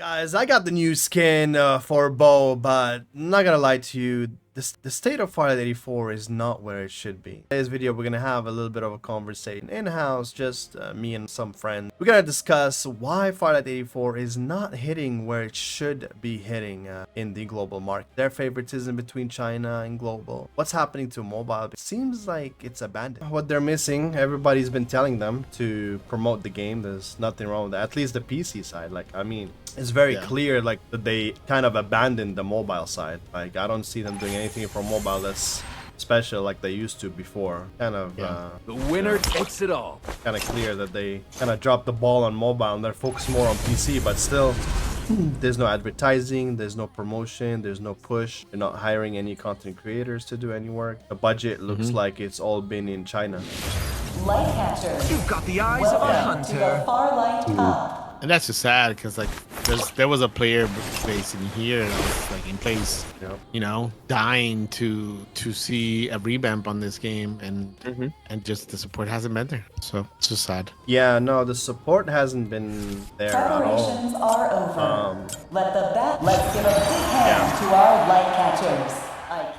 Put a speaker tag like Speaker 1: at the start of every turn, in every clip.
Speaker 1: Guys, I got the new skin for Beau, but I'm not gonna lie to you, the state of Farlight 84 is not where it should be. In today's video, we're gonna have a little bit of a conversation in-house, just me and some friends. We're gonna discuss why Farlight 84 is not hitting where it should be hitting in the global market. Their favoritism between China and global. What's happening to mobile? It seems like it's abandoned. What they're missing, everybody's been telling them to promote the game. There's nothing wrong with that. At least the PC side. Like, I mean, it's very clear like that they kind of abandoned the mobile side. Like, I don't see them doing anything for mobile that's special like they used to before. Kind of
Speaker 2: the winner takes it all.
Speaker 1: Kind of clear that they kind of dropped the ball on mobile and they're focused more on PC, but still there's no advertising, there's no promotion, there's no push. They're not hiring any content creators to do any work. The budget looks like it's all been in China.
Speaker 3: Lightcatcher,
Speaker 2: You've got the eyes of a
Speaker 3: welcome to the
Speaker 2: hunter.
Speaker 3: Farlight Cup.
Speaker 4: And that's just sad because like there was a player base in here that was like in place, you know, dying to see a revamp on this game, and just the support hasn't been there. So it's just sad.
Speaker 1: Yeah, no, the support hasn't been there at all.
Speaker 3: Preparations are over. Let's give a big hand to our Lightcatchers.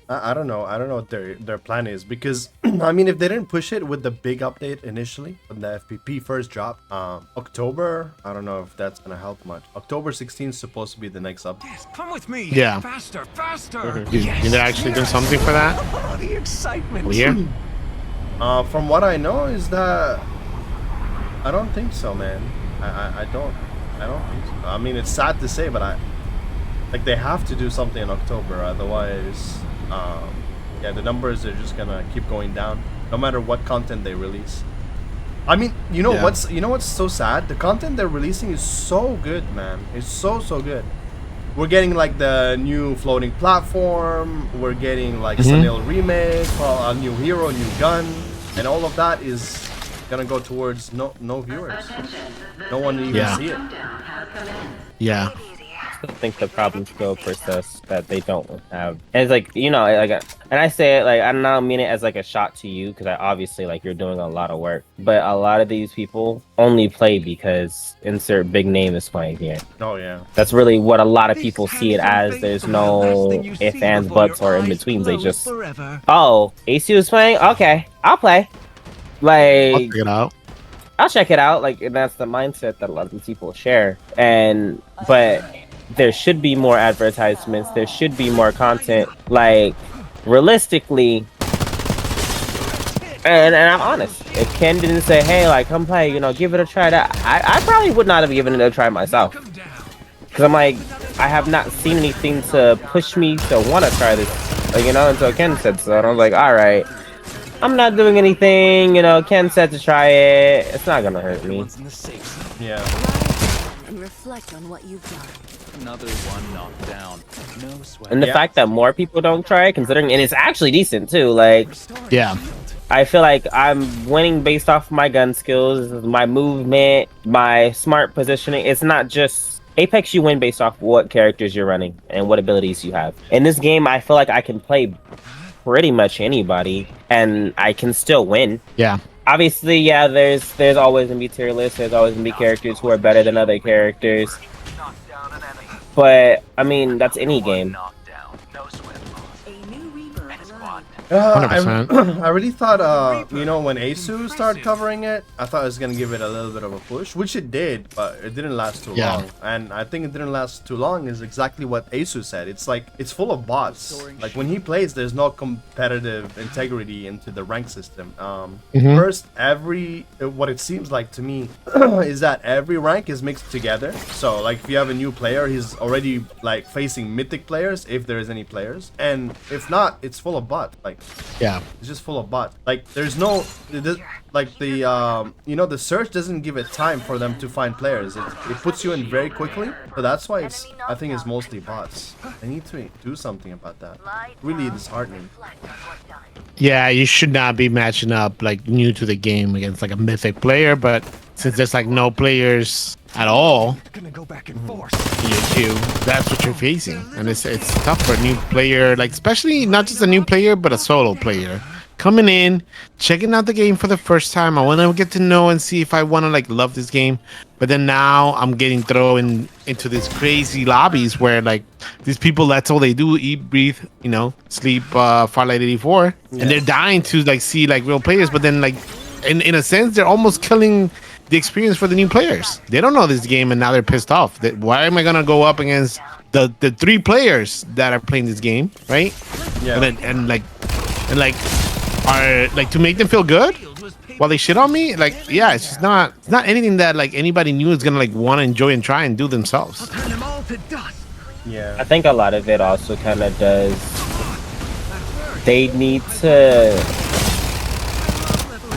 Speaker 1: I don't know what their plan is, because I mean, if they didn't push it with the big update initially when the FPP first dropped, October, I don't know if that's gonna help much. October 16th is supposed to be the next update.
Speaker 2: Yes, come with me.
Speaker 4: Yeah.
Speaker 2: Faster, faster.
Speaker 4: You they're actually doing something for that?
Speaker 2: Oh, the excitement.
Speaker 4: Yeah.
Speaker 1: From what I know is that I don't think so, man. I don't think so. I mean, it's sad to say, but like they have to do something in October, otherwise yeah, the numbers are just gonna keep going down no matter what content they release. I mean, you know what's so sad? The content they're releasing is so good, man. It's so good. We're getting like the new floating platform, we're getting like Sunil remake, a new hero, new gun, and all of that is gonna go towards no viewers. No one even see it.
Speaker 4: Yeah.
Speaker 5: I think the problem still persists that they don't have. And it's like, you know, like, and I say it like, I don't mean it as like a shot to you, because I obviously like you're doing a lot of work, but a lot of these people only play because insert big name is playing here.
Speaker 1: Oh yeah.
Speaker 5: That's really what a lot of people see it as. There's no ifs, ands, buts, or in betweens. They just, oh, AC is playing? Okay, I'll play. Like,
Speaker 4: I'll check it out.
Speaker 5: I'll check it out. Like, and that's the mindset that a lot of these people share. But there should be more advertisements. There should be more content. Like, realistically, and I'm honest, if Ken didn't say, hey, like, come play, you know, give it a try, that I probably would not have given it a try myself. Because I'm like, I have not seen anything to push me to want to try this, like, you know, until Ken said so. And I was like, all right, I'm not doing anything, you know, Ken said to try it. It's not gonna hurt me.
Speaker 1: Yeah.
Speaker 6: And reflect on what you've done.
Speaker 2: Another one knocked down. No sweat.
Speaker 5: And the fact that more people don't try it, considering, and it's actually decent too, like,
Speaker 4: Yeah.
Speaker 5: I feel like I'm winning based off my gun skills, my movement, my smart positioning. It's not just Apex, you win based off what characters you're running and what abilities you have. In this game, I feel like I can play pretty much anybody and I can still win.
Speaker 4: Yeah.
Speaker 5: Obviously, yeah, there's always gonna be tier lists, there's always gonna be characters who are better than other characters. But I mean, that's any game.
Speaker 1: I really thought, you know, when Asu started covering it, I thought it was gonna give it a little bit of a push, which it did, but it didn't last too long. And I think it didn't last too long is exactly what Asu said. It's like, it's full of bots. Like, when he plays, there's no competitive integrity into the rank system. First, what it seems like to me is that every rank is mixed together. So, like, if you have a new player, he's already like facing mythic players, if there is any players, and if not, it's full of bots. Like,
Speaker 4: Yeah.
Speaker 1: it's just full of bots. Like, there's no, like, the you know, the search doesn't give it time for them to find players. It puts you in very quickly, so that's why I think it's mostly bots. They need to do something about that. Really disheartening.
Speaker 4: Yeah, you should not be matching up like new to the game against like a mythic player, but since there's like no players at all
Speaker 2: Gonna go back and forth.
Speaker 4: in your queue, that's what you're facing. And it's tough for a new player, like especially not just a new player, but a solo player coming in, checking out the game for the first time. I want to get to know and see if I want to like love this game. But then now I'm getting thrown into these crazy lobbies where like these people, that's all they do, eat, breathe, you know, sleep, Farlight 84, and they're dying to like see like real players. But then like in a sense, they're almost killing the experience for the new players. They don't know this game and now they're pissed off. That why am I gonna go up against the 3 players that are playing this game, right?
Speaker 1: Yeah.
Speaker 4: And are like to make them feel good while they shit on me. Like, yeah, it's not anything that like anybody new is gonna like want to enjoy and try and do themselves.
Speaker 2: Turn them all to dust.
Speaker 1: Yeah.
Speaker 5: I think a lot of it also kind of does. They need to.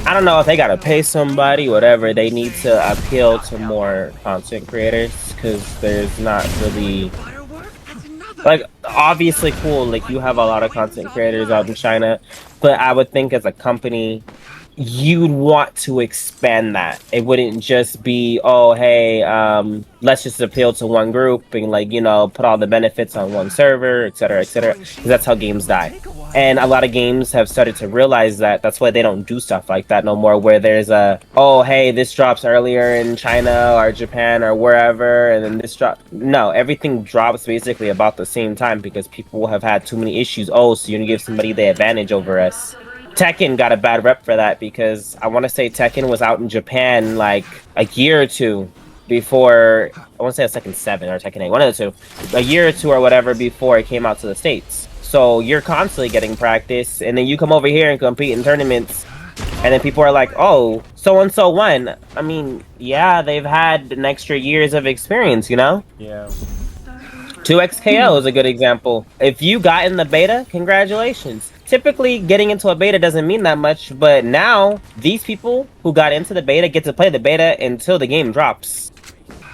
Speaker 5: I don't know if they gotta pay somebody, whatever. They need to appeal to more content creators because there's not really. Like, obviously cool, like, you have a lot of content creators out in China, but I would think as a company, you'd want to expand that. It wouldn't just be, oh, hey, let's just appeal to one group and, like, you know, put all the benefits on one server, etc., because that's how games die. And a lot of games have started to realize that. That's why they don't do stuff like that no more, where there's a, oh, hey, this drops earlier in China or Japan or wherever, and then this drop. No, everything drops basically about the same time because people have had too many issues. Oh, so you're gonna give somebody the advantage over us. Tekken got a bad rep for that because I want to say Tekken was out in Japan like a year or two before. I want to say it's Tekken 7 or Tekken 8, one of the two. A year or two or whatever before it came out to the States. So you're constantly getting practice, and then you come over here and compete in tournaments, and then people are like, oh, so-and-so won. I mean, yeah, they've had an extra years of experience, you know?
Speaker 1: Yeah.
Speaker 5: 2XKO is a good example. If you got in the beta, congratulations. Typically, getting into a beta doesn't mean that much, but now, these people who got into the beta get to play the beta until the game drops.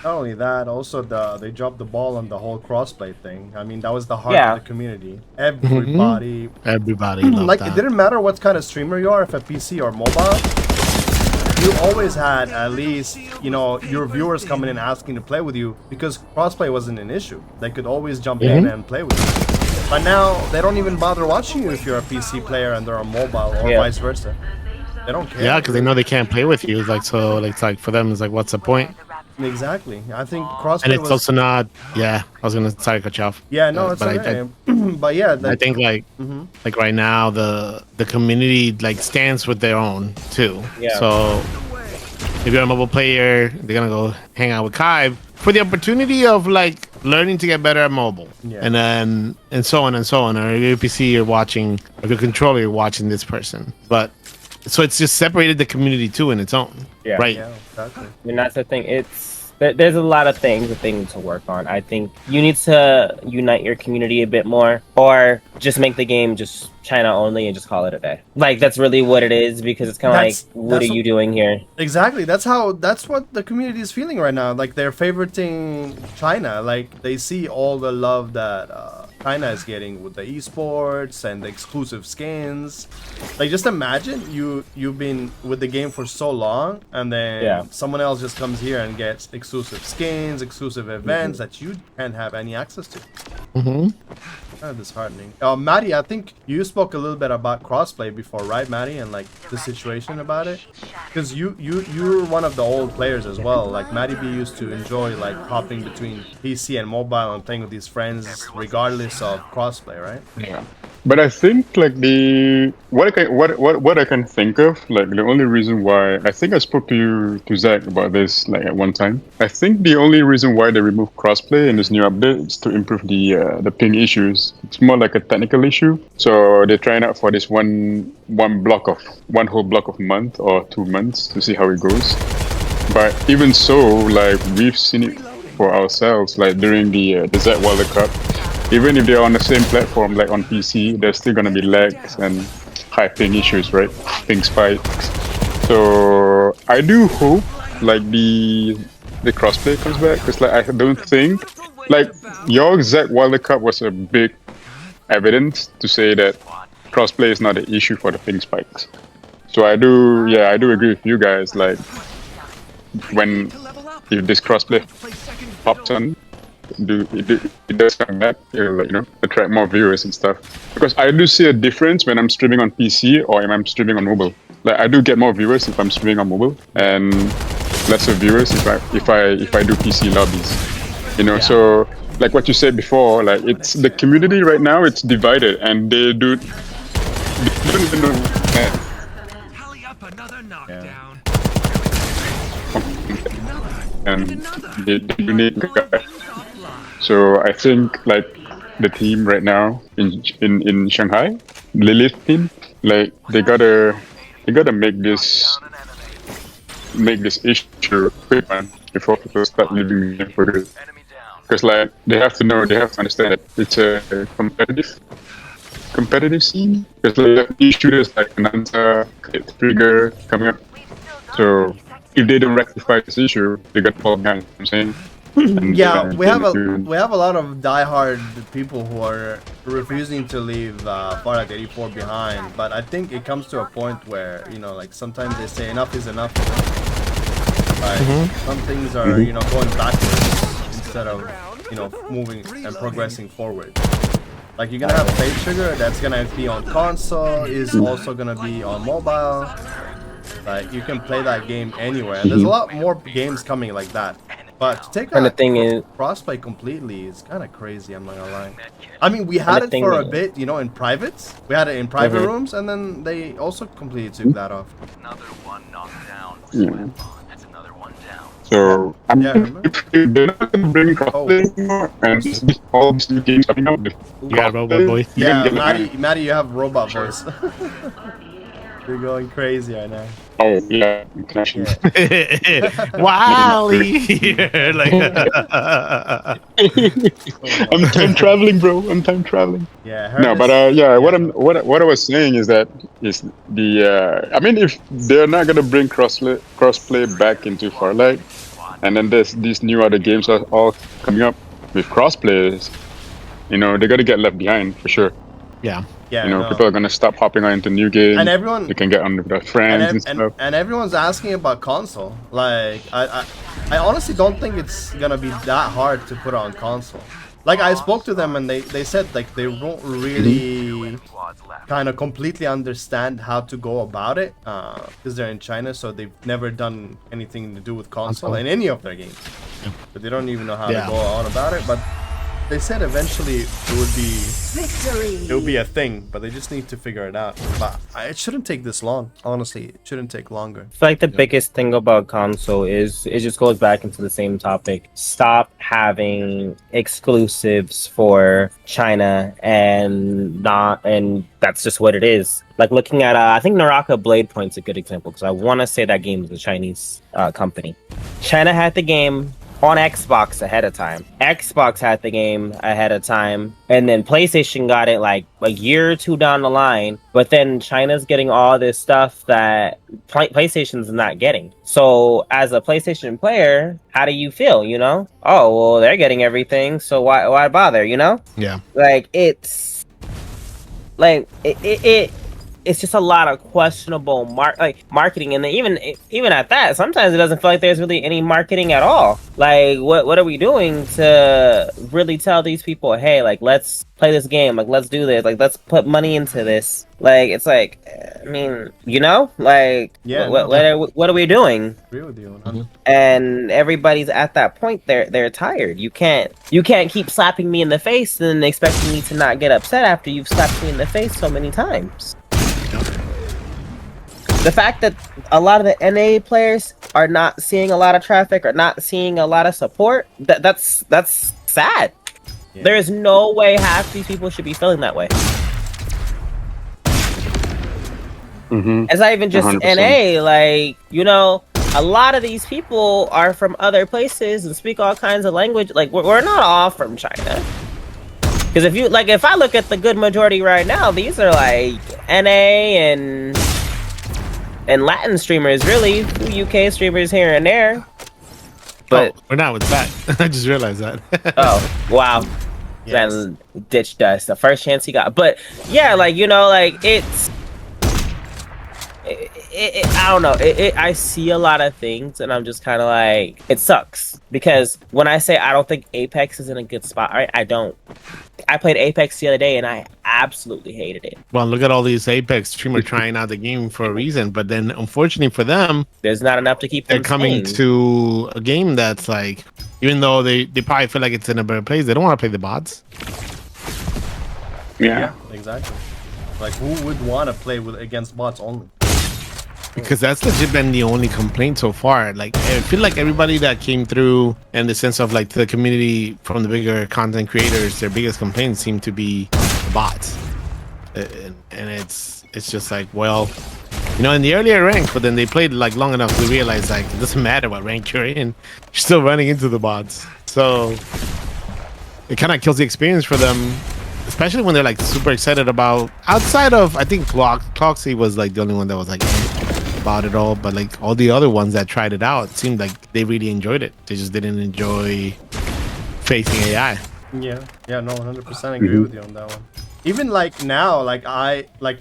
Speaker 1: Not only that, also they dropped the ball on the whole crossplay thing. I mean, that was the heart of the community. Everybody
Speaker 4: Loved
Speaker 1: like
Speaker 4: that.
Speaker 1: It didn't matter what kind of streamer you are, if a PC or mobile. You always had at least, you know, your viewers coming in asking to play with you because crossplay wasn't an issue. They could always jump in and play with you. But now they don't even bother watching you if you're a PC player and they're a mobile or vice versa. They don't care.
Speaker 4: Yeah, because they know they can't play with you. Like, so like, it's like for them, it's like, what's the point?
Speaker 1: Exactly. I think crossplay
Speaker 4: And it's also not. Yeah, I was gonna sorry cut you off.
Speaker 1: Yeah, no, it's
Speaker 4: but
Speaker 1: okay. But yeah,
Speaker 4: I think like right now the community like stands with their own too.
Speaker 5: Yeah.
Speaker 4: So if you're a mobile player, they're gonna go hang out with Kai for the opportunity of like learning to get better at mobile.
Speaker 1: Yeah.
Speaker 4: And then and so on and so on. Or if your PC you're watching, or your controller you're watching this person. But so it's just separated the community too in its own.
Speaker 5: Yeah.
Speaker 4: Right.
Speaker 1: yeah, exactly.
Speaker 5: I mean, that's the thing. There's a lot of things that they need to work on. I think you need to unite your community a bit more, or just make the game just China only and just call it a day. Like, that's really what it is, because it's kind of like, what are you doing here?
Speaker 1: Exactly. That's what the community is feeling right now. Like, they're favoriting China. Like, they see all the love that China is getting with the esports and the exclusive skins. Like, just imagine you've been with the game for so long, and then someone else just comes here and gets exclusive skins, exclusive events that you can't have any access to. Kind of disheartening. Maddie, I think you spoke a little bit about crossplay before, right, Maddie, and like the situation about it, because you're one of the old players as well. Like, Maddie B used to enjoy like hopping between PC and mobile and playing with his friends regardless of crossplay, right?
Speaker 7: Yeah. But I think like what I can think of, like the only reason why I think I spoke to Zach about this like at one time. I think the only reason why they removed crossplay in this new update is to improve the ping issues. It's more like a technical issue. So they're trying out for this one whole block of month or 2 months to see how it goes. But even so, like we've seen it for ourselves, like during the ZakWylder Cup. Even if they're on the same platform, like on PC, there's still gonna be lags and high ping issues, right? Ping spikes. So I do hope like the crossplay comes back, because like I don't think like your ZakWylder Cup was a big evidence to say that crossplay is not an issue for the ping spikes. So I do agree with you guys. Like if this crossplay pops on, it does come back, like, attract more viewers and stuff. Because I do see a difference when I'm streaming on PC or when I'm streaming on mobile. Like I do get more viewers if I'm streaming on mobile, and lesser viewers if I do PC lobbies. So like what you said before, like it's the community right now. It's divided, and they don't even know.
Speaker 2: Tally up another knockdown.
Speaker 7: And they need. So I think like the team right now in Shanghai, Lilith team, like they gotta make this issue quick, man, before people start leaving the game for good. Because like they have to understand that it's a competitive scene. Because like, you have these shooters like Ananta, Trigger coming up. So if they don't rectify this issue, they got fall behind. You know what I'm saying. And,
Speaker 1: Yeah, we have a lot of diehard people who are refusing to leave Farlight 84 behind, but I think it comes to a point where like sometimes they say enough is enough. Like some things are going backwards instead of moving and progressing forward. Like you're gonna have Fate Sugar that's gonna be on console, is also gonna be on mobile. Like you can play that game anywhere, and there's a lot more games coming like that. But to take
Speaker 5: And the thing is,
Speaker 1: crossplay completely is kind of crazy. I'm not gonna lie. I mean, we had it for a bit, in privates. We had it in private rooms, and then they also completely took that off.
Speaker 2: Another one knocked down.
Speaker 7: Yeah.
Speaker 2: That's another one down.
Speaker 7: So if they're not gonna bring crossplay anymore, and all these new games coming out.
Speaker 4: Yeah, robot voice.
Speaker 1: Yeah, Maddie, you have robot voice. You're going crazy right now.
Speaker 7: Oh yeah, international.
Speaker 4: Wally here, like.
Speaker 7: I'm time traveling, bro. I'm time traveling.
Speaker 1: Yeah.
Speaker 7: No, but what I was saying is that I mean, if they're not gonna bring crossplay back into Farlight, and then there's these new other games are all coming up with crossplays, they're gonna get left behind for sure.
Speaker 4: Yeah.
Speaker 1: Yeah,
Speaker 7: people are gonna stop hopping on into new games,
Speaker 1: and everyone
Speaker 7: they can get on with their friends and stuff.
Speaker 1: And everyone's asking about console. Like I honestly don't think it's gonna be that hard to put on console. Like I spoke to them and they said like they won't really kind of completely understand how to go about it because they're in China, so they've never done anything to do with console in any of their games. But they don't even know how to go on about it. But they said eventually it would be a thing, but they just need to figure it out. But it shouldn't take this long. Honestly, it shouldn't take longer.
Speaker 5: I feel like the biggest thing about console is it just goes back into the same topic. Stop having exclusives for China and that's just what it is. Like looking at I think Naraka Blade Point's a good example because I want to say that game was a Chinese company. China had the game on Xbox ahead of time. Xbox had the game ahead of time, and then PlayStation got it like a year or two down the line. But then China's getting all this stuff that PlayStation's not getting. So as a PlayStation player, how do you feel? Oh well, they're getting everything, so why bother?
Speaker 4: Yeah.
Speaker 5: Like it's like it's just a lot of questionable marketing, and even at that, sometimes it doesn't feel like there's really any marketing at all. Like, what are we doing to really tell these people, hey, like, let's play this game, like, let's do this, like, let's put money into this. Like, it's like, I mean, like,
Speaker 1: yeah,
Speaker 5: what are we doing?
Speaker 1: I agree with you.
Speaker 5: And everybody's at that point. They're tired. You can't keep slapping me in the face and expecting me to not get upset after you've slapped me in the face so many times. The fact that a lot of the NA players are not seeing a lot of traffic or not seeing a lot of support, that's sad. Yeah. There's no way half these people should be feeling that way. It's not even just 100%. NA, like, a lot of these people are from other places and speak all kinds of language. Like, we're not all from China. Because if I look at the good majority right now, these are like NA and Latin streamers, really, UK streamers here and there. But
Speaker 4: we're not with that. I just realized that.
Speaker 5: Oh wow, yes. Then ditched us the first chance he got. But yeah, like like I don't know. I see a lot of things, and I'm just kind of like, it sucks because when I say I don't think Apex is in a good spot, I don't. I played Apex the other day, and I absolutely hated it.
Speaker 4: Well, look at all these Apex streamers trying out the game for a reason, but then unfortunately for them,
Speaker 5: There's not enough to keep
Speaker 4: they're
Speaker 5: them
Speaker 4: coming
Speaker 5: sane.
Speaker 4: to a game that's like, even though they probably feel like it's in a better place, they don't want to play the bots.
Speaker 7: Yeah.
Speaker 1: Exactly. Like, who would want to play with against bots only?
Speaker 4: Because that's legit been the only complaint so far. Like, I feel like everybody that came through in the sense of like the community from the bigger content creators, their biggest complaints seem to be the bots. And it's just like, well, you know, in the earlier ranks, but then they played like long enough to realize like it doesn't matter what rank you're in, you're still running into the bots. So it kind of kills the experience for them, especially when they're like super excited about, outside of, I think Cloxy was like the only one that was like about it all, but like all the other ones that tried it out, it seemed like they really enjoyed it. They just didn't enjoy facing AI.
Speaker 1: Yeah, no, 100% agree with you on that one. Even like now, like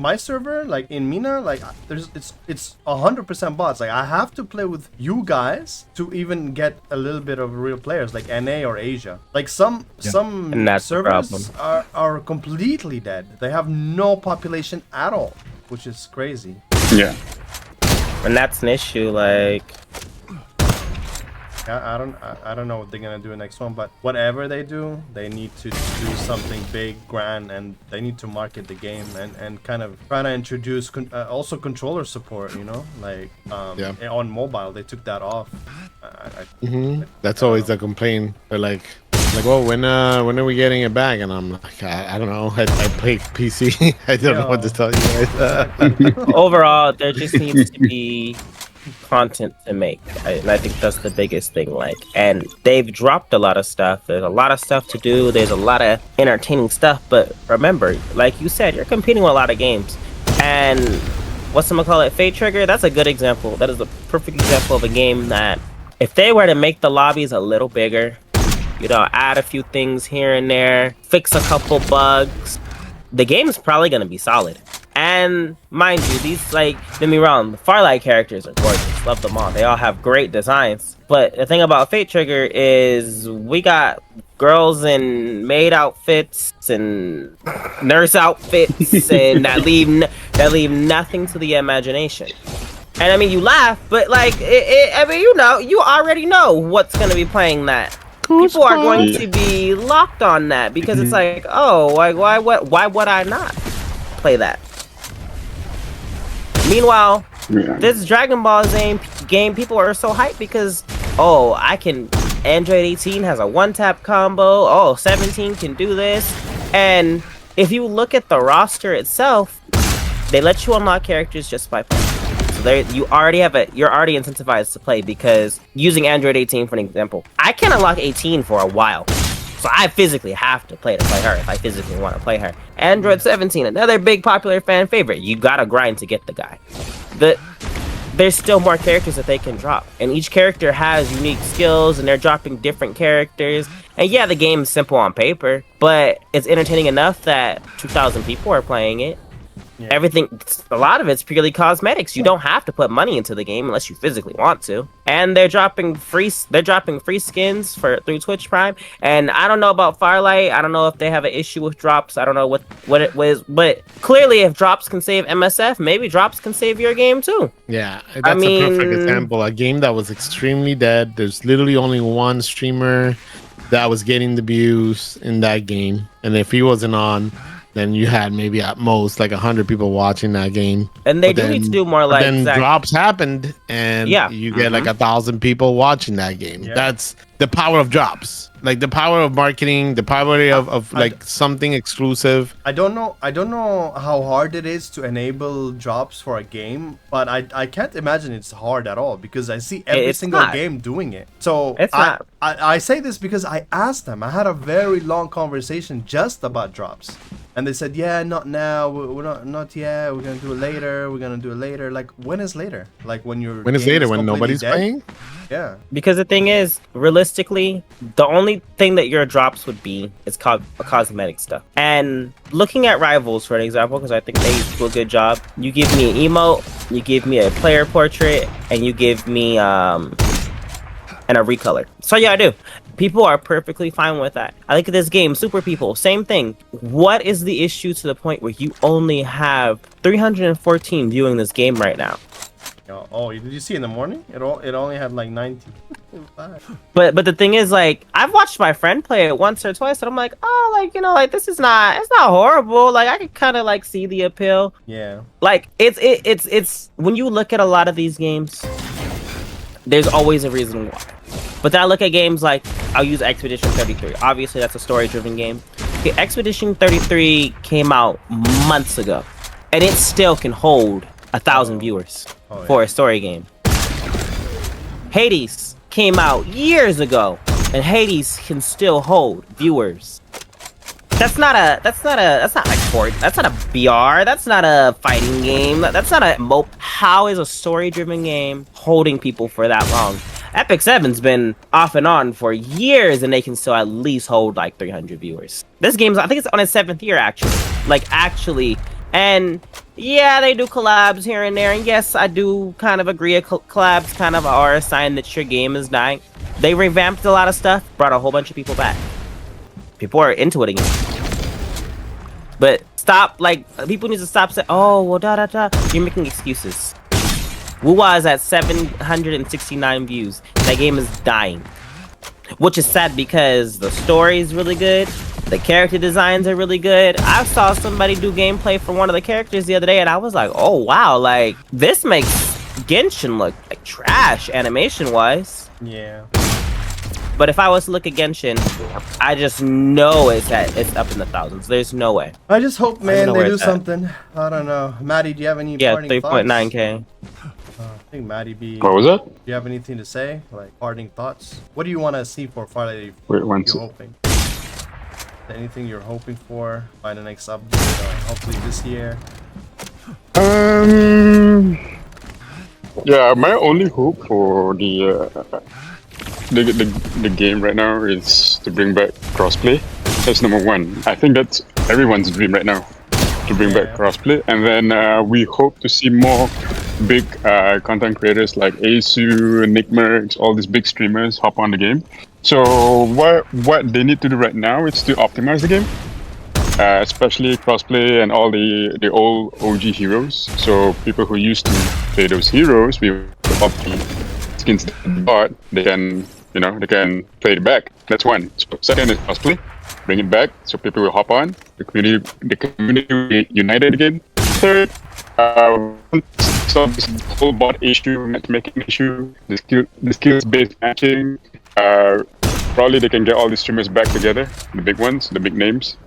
Speaker 1: my server, like in Mina, like it's 100% bots. Like I have to play with you guys to even get a little bit of real players, like NA or Asia. Like some
Speaker 5: And that's the
Speaker 1: servers are completely dead. They have no population at all, which is crazy.
Speaker 7: Yeah.
Speaker 5: And that's an issue. Like,
Speaker 1: I don't know what they're gonna do next one, but whatever they do, they need to do something big, grand, and they need to market the game and kind of try to introduce also controller support. You know, like on mobile they took that off.
Speaker 4: That's always the complaint. They're like, well, when are we getting it back? And I'm like, I don't know. I play PC. I don't know what to tell you guys.
Speaker 5: overall, there just needs to be content to make, and I think that's the biggest thing. Like, and they've dropped a lot of stuff. There's a lot of stuff to do. There's a lot of entertaining stuff. But remember, like you said, you're competing with a lot of games. And whatchamacallit, Fate Trigger, that's a good example. That is a perfect example of a game that if they were to make the lobbies a little bigger, you know, add a few things here and there, fix a couple bugs, the game's probably going to be solid. And mind you, these, like, don't get me wrong, the Farlight characters are gorgeous. Love them all. They all have great designs. But the thing about Fate Trigger is we got girls in maid outfits and nurse outfits and that leave nothing to the imagination. And I mean, you laugh, but like, I mean, you already know what's going to be playing that. People are going to be locked on that because it's like, oh, like, why would I not play that? Meanwhile, this Dragon Ball Z game, people are so hyped because, oh, Android 18 has a one-tap combo, oh, 17 can do this, and if you look at the roster itself, they let you unlock characters just by playing. So you're already incentivized to play, because using Android 18 for an example, I can't unlock 18 for a while. So I physically have to play her if I physically want to play her. Android 17, another big popular fan favorite. You gotta grind to get the guy. There's still more characters that they can drop. And each character has unique skills, and they're dropping different characters. And yeah, the game is simple on paper, but it's entertaining enough that 2,000 people are playing it. Yeah. A lot of it's purely cosmetics. You don't have to put money into the game unless you physically want to. And they're dropping free skins through Twitch Prime. And I don't know about Farlight. I don't know if they have an issue with drops. I don't know what it was, but clearly if drops can save MSF, maybe drops can save your game too.
Speaker 4: Yeah, that's a perfect example. A game that was extremely dead. There's literally only one streamer that was getting the views in that game, and if he wasn't on, then you had maybe at most like 100 people watching that game. And
Speaker 5: they need to do more like
Speaker 4: then drops happened, and you get like 1,000 people watching that game. Yeah. That's the power of drops, like the power of marketing, the power of like something exclusive.
Speaker 1: I don't know how hard it is to enable drops for a game, but I can't imagine it's hard at all, because I see every single game doing it. So I say this because I asked them. I had a very long conversation just about drops. And they said, yeah, not now. We're not yet. We're gonna do it later. We're gonna do it later. Like, when is later? Like when you're
Speaker 4: When is later? When nobody's playing?
Speaker 1: Yeah.
Speaker 5: Because the thing is, realistically, the only thing that your drops would be is cosmetic stuff. And looking at Rivals, for an example, because I think they do a good job. You give me an emote, you give me a player portrait, and you give me and a recolor. So yeah, I do. People are perfectly fine with that. I look at this game, Super People, same thing. What is the issue to the point where you only have 314 viewing this game right now?
Speaker 1: Oh, did you see in the morning? It only had like 90.
Speaker 5: But the thing is, like, I've watched my friend play it once or twice, and I'm like, oh, like, you know, like, it's not horrible. Like, I could kind of like see the appeal.
Speaker 1: Yeah.
Speaker 5: Like, it's when you look at a lot of these games, there's always a reason why. But then I look at games like, I'll use Expedition 33. Obviously, that's a story-driven game. Okay, Expedition 33 came out months ago, and it still can hold 1,000 viewers for a story game. Hades came out years ago, and Hades can still hold viewers. That's not like Fort. That's not a BR. That's not a fighting game. That's not a mope. How is a story-driven game holding people for that long? Epic 7's been off and on for years, and they can still at least hold like 300 viewers. This game's, I think it's on its 7th year, actually. And yeah, they do collabs here and there. And yes, I do kind of agree. Collabs kind of are a sign that your game is dying. They revamped a lot of stuff, brought a whole bunch of people back. People are into it again. But stop, like, people need to stop saying, oh, well, You're making excuses. Wuwa is at 769 views. That game is dying. Which is sad because the story is really good. The character designs are really good. I saw somebody do gameplay for one of the characters the other day, and I was like, oh, wow, like, this makes Genshin look like trash animation-wise.
Speaker 1: Yeah.
Speaker 5: But if I was to look at Genshin, I just know it's up in the thousands. There's no way.
Speaker 1: I just hope, man, they do something. I don't know. Maddie, do you have any parting thoughts?
Speaker 5: 3.9K.
Speaker 1: I think Maddie B.
Speaker 7: What was that?
Speaker 1: Do you have anything to say? Like, parting thoughts? What do you want to see for Farlight?
Speaker 7: Wait, one
Speaker 1: you're hoping? Anything you're hoping for by the next update? Hopefully this year.
Speaker 7: Yeah, my only hope for the game right now is to bring back crossplay. That's number one. I think that's everyone's dream right now, to bring back crossplay. And then we hope to see more big content creators like Asu, Nick Merckx, all these big streamers hop on the game. So what they need to do right now is to optimize the game, especially crossplay and all the old OG heroes. So people who used to play those heroes, we up the skins but they can play it back. That's one. So second is crossplay, bring it back so people will hop on. The community will be united again. Third, solve this whole bot issue, matchmaking issue, the skills based matching. Probably they can get all the streamers back together, the big ones, the big names.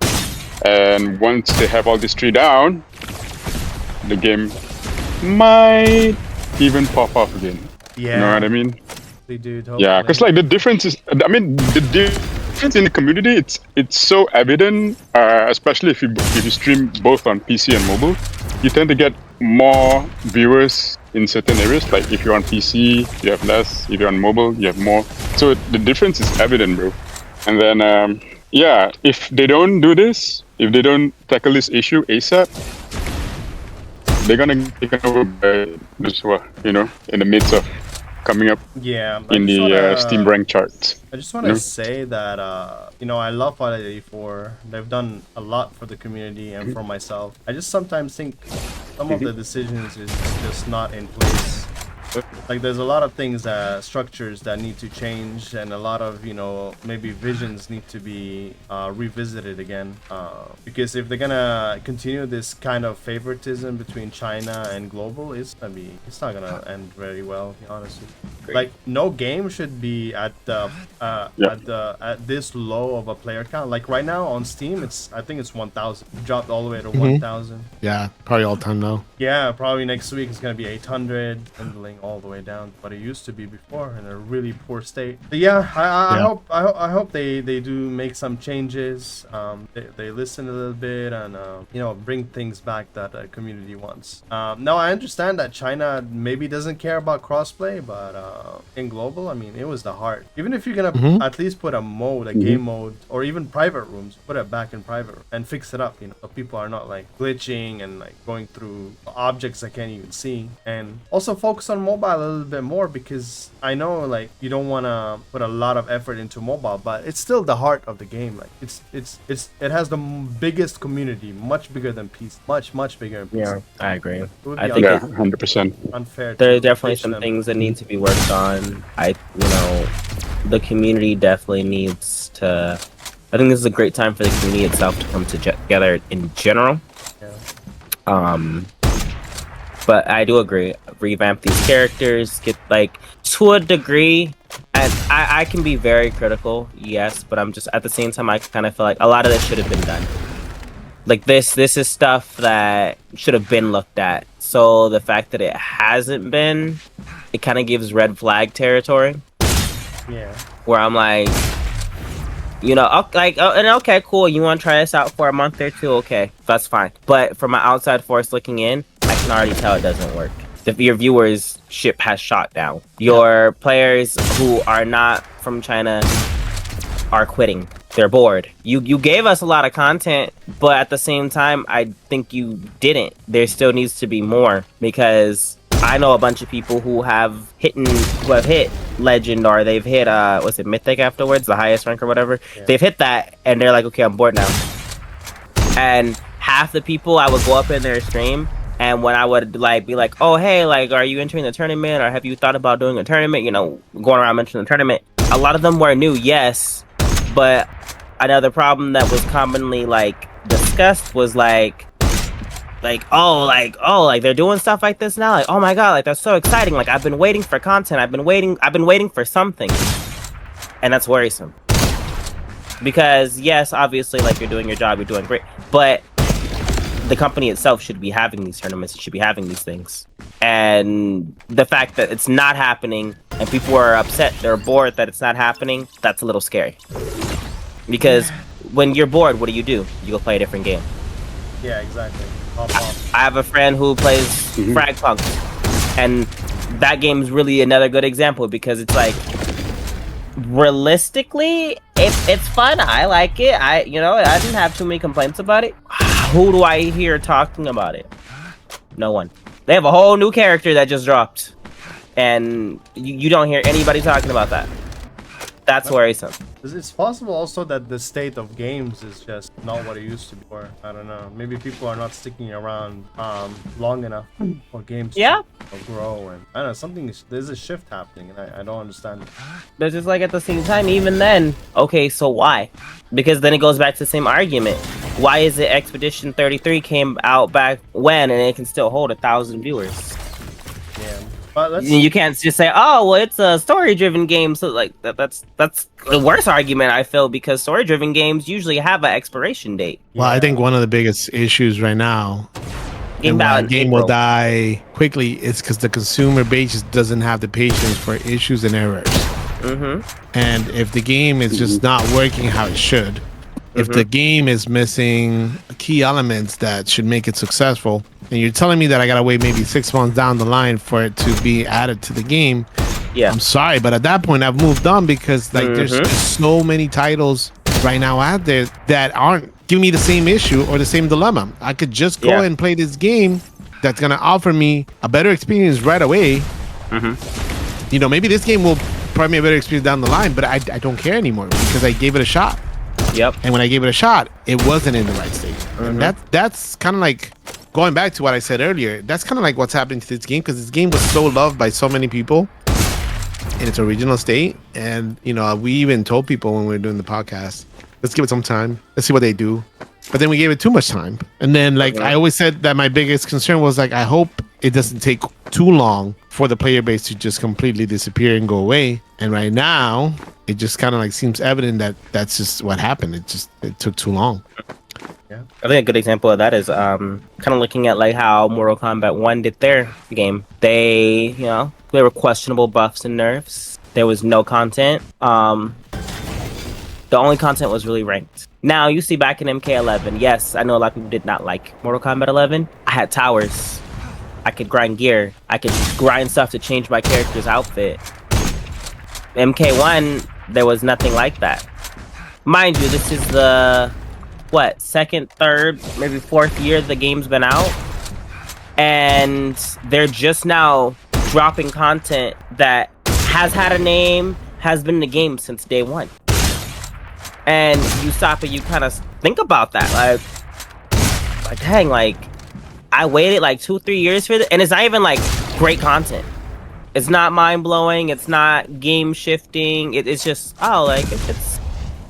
Speaker 7: And once they have all these three down, the game might even pop off again.
Speaker 1: Yeah.
Speaker 7: You know what I mean?
Speaker 1: Dude,
Speaker 7: yeah, because like the difference is, I mean, the difference in the community, it's so evident, especially if you stream both on PC and mobile. You tend to get more viewers in certain areas. Like if you're on PC, you have less. If you're on mobile, you have more. So the difference is evident, bro. And then, yeah, if they don't do this, if they don't tackle this issue ASAP, they're gonna get taken over by those who are, in the midst of coming up in the Steam rank charts.
Speaker 1: I just want to say that, I love Farlight 84. They've done a lot for the community and for myself. I just sometimes think some of the decisions is just not in place. Like there's a lot of things, structures that need to change, and a lot of, maybe visions need to be revisited again. Because if they're gonna continue this kind of favoritism between China and global, it's not gonna end very well, honestly. Like no game should be at this low of a player count. Like right now on Steam, I think it's 1,000. It dropped all the way to 1,000.
Speaker 4: Yeah, probably all time now.
Speaker 1: Yeah, probably next week it's gonna be 800, handling all the way down to what it used to be before in a really poor state. But yeah, I hope they do make some changes. They listen a little bit and you know, bring things back that community wants. Now I understand that China maybe doesn't care about crossplay, but in global, I mean, it was the heart. Even if you're gonna at least put a mode, a game mode, or even private rooms, put it back in private room and fix it up, you know, so people are not like glitching and like going through objects I can't even see. And also focus on mobile a little bit more, because I know like you don't want to put a lot of effort into mobile, but it's still the heart of the game. Like it has the biggest community, much bigger than PC, much bigger than PC.
Speaker 5: Yeah, I agree.
Speaker 1: I
Speaker 5: think
Speaker 7: Yeah, 100%.
Speaker 1: unfair.
Speaker 5: There are
Speaker 1: to
Speaker 5: definitely
Speaker 1: pitch
Speaker 5: some
Speaker 1: them.
Speaker 5: things that need to be worked on. The community definitely needs to. I think this is a great time for the community itself to come together in general.
Speaker 1: Yeah.
Speaker 5: But I do agree. Revamp these characters, get like to a degree, and I can be very critical, yes, but I'm just at the same time I kind of feel like a lot of this should have been done. Like this is stuff that should have been looked at. So the fact that it hasn't been, it kind of gives red flag territory.
Speaker 1: Yeah.
Speaker 5: Where I'm like, you know, and okay, cool. You want to try this out for a month or two? Okay, that's fine. But from an outside force looking in, I can already tell it doesn't work. Your viewers' ship has shot down. Your players who are not from China are quitting. They're bored. You gave us a lot of content, but at the same time, I think you didn't. There still needs to be more, because I know a bunch of people who have hit legend, or they've hit was it mythic afterwards, the highest rank or whatever.
Speaker 1: Yeah.
Speaker 5: They've hit that and they're like, okay, I'm bored now. And half the people, I would go up in their stream, and when I would like be like, oh hey, like, are you entering the tournament, or have you thought about doing a tournament, you know, going around mentioning the tournament, a lot of them were new, yes, but another problem that was commonly like discussed was like they're doing stuff like this now, like, oh my god, like that's so exciting, like I've been waiting for content, I've been waiting for something. And that's worrisome, because yes, obviously, like, you're doing your job, you're doing great, but the company itself should be having these tournaments, it should be having these things. And the fact that it's not happening and people are upset, they're bored that it's not happening, that's a little scary. Because when you're bored, what do? You go play a different game.
Speaker 1: Yeah, exactly. Pop off.
Speaker 5: I have a friend who plays Fragpunk, and that game is really another good example, because it's like, realistically, it's fun. I like it. I didn't have too many complaints about it. Who do I hear talking about it? No one. They have a whole new character that just dropped, and you don't hear anybody talking about that. That's worrisome.
Speaker 1: It's possible also that the state of games is just not what it used to be. Or I don't know. Maybe people are not sticking around long enough for games to grow. And I don't know. There's a shift happening, and I don't understand it.
Speaker 5: But just like at the same time, even then, okay, so why? Because then it goes back to the same argument. Why is it Expedition 33 came out back when, and it can still hold 1,000 viewers?
Speaker 1: Yeah. But
Speaker 5: you can't just say, oh, well, it's a story-driven game, so like that's the worst argument, I feel, because story-driven games usually have an expiration date.
Speaker 4: Well, I think one of the biggest issues right now, and why a game will die quickly, is because the consumer base just doesn't have the patience for issues and errors. And if the game is just not working how it should, if the game is missing key elements that should make it successful, and you're telling me that I gotta wait maybe 6 months down the line for it to be added to the game, I'm sorry, but at that point I've moved on, because like there's so many titles right now out there that aren't giving me the same issue or the same dilemma. I could just go and play this game that's gonna offer me a better experience right away. You know, maybe this game will provide me a better experience down the line, but I don't care anymore, because I gave it a shot. And when I gave it a shot, it wasn't in the right state. And that's kind of like going back to what I said earlier. That's kind of like what's happening to this game, because this game was so loved by so many people in its original state. And, you know, we even told people when we were doing the podcast, let's give it some time. Let's see what they do. But then we gave it too much time. And then, like, I always said that my biggest concern was, like, I hope it doesn't take too long for the player base to just completely disappear and go away. And right now, it just kind of like seems evident that that's just what happened. It took too long.
Speaker 5: Yeah, I think a good example of that is kind of looking at like how Mortal Kombat 1 did their game. They, There were questionable buffs and nerfs. There was no content. The only content was really ranked. Now, you see back in MK11, yes, I know a lot of people did not like Mortal Kombat 11. I had towers. I could grind gear. I could grind stuff to change my character's outfit. MK1, there was nothing like that. Mind you, this is the, what, second, third, maybe fourth year the game's been out. And they're just now dropping content that has had a name, has been in the game since day one. And you stop and you kind of think about that, like dang, like I waited like 2-3 years for this, and it's not even like great content. It's not mind blowing. It's not game shifting. It's just like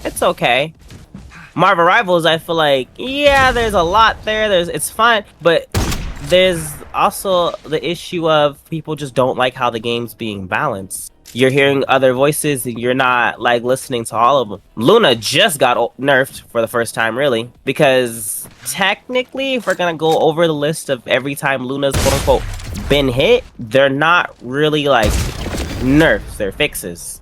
Speaker 5: it's okay. Marvel Rivals, I feel like yeah, there's a lot there. It's fun, but there's also the issue of people just don't like how the game's being balanced. You're hearing other voices and you're not like listening to all of them. Luna just got nerfed for the first time, really, because technically, if we're gonna go over the list of every time Luna's quote unquote been hit, they're not really like nerfs, they're fixes.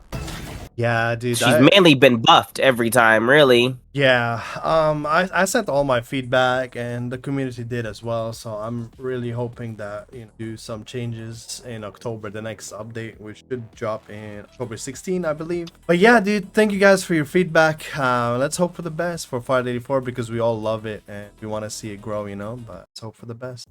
Speaker 1: Yeah, dude.
Speaker 5: She's mainly been buffed every time, really.
Speaker 1: Yeah, I sent all my feedback and the community did as well, so I'm really hoping that, you know, do some changes in October, the next update, which should drop in October 16, I believe. But yeah, dude, thank you guys for your feedback. Let's hope for the best for Farlight 84 because we all love it and we want to see it grow, you know, but let's hope for the best.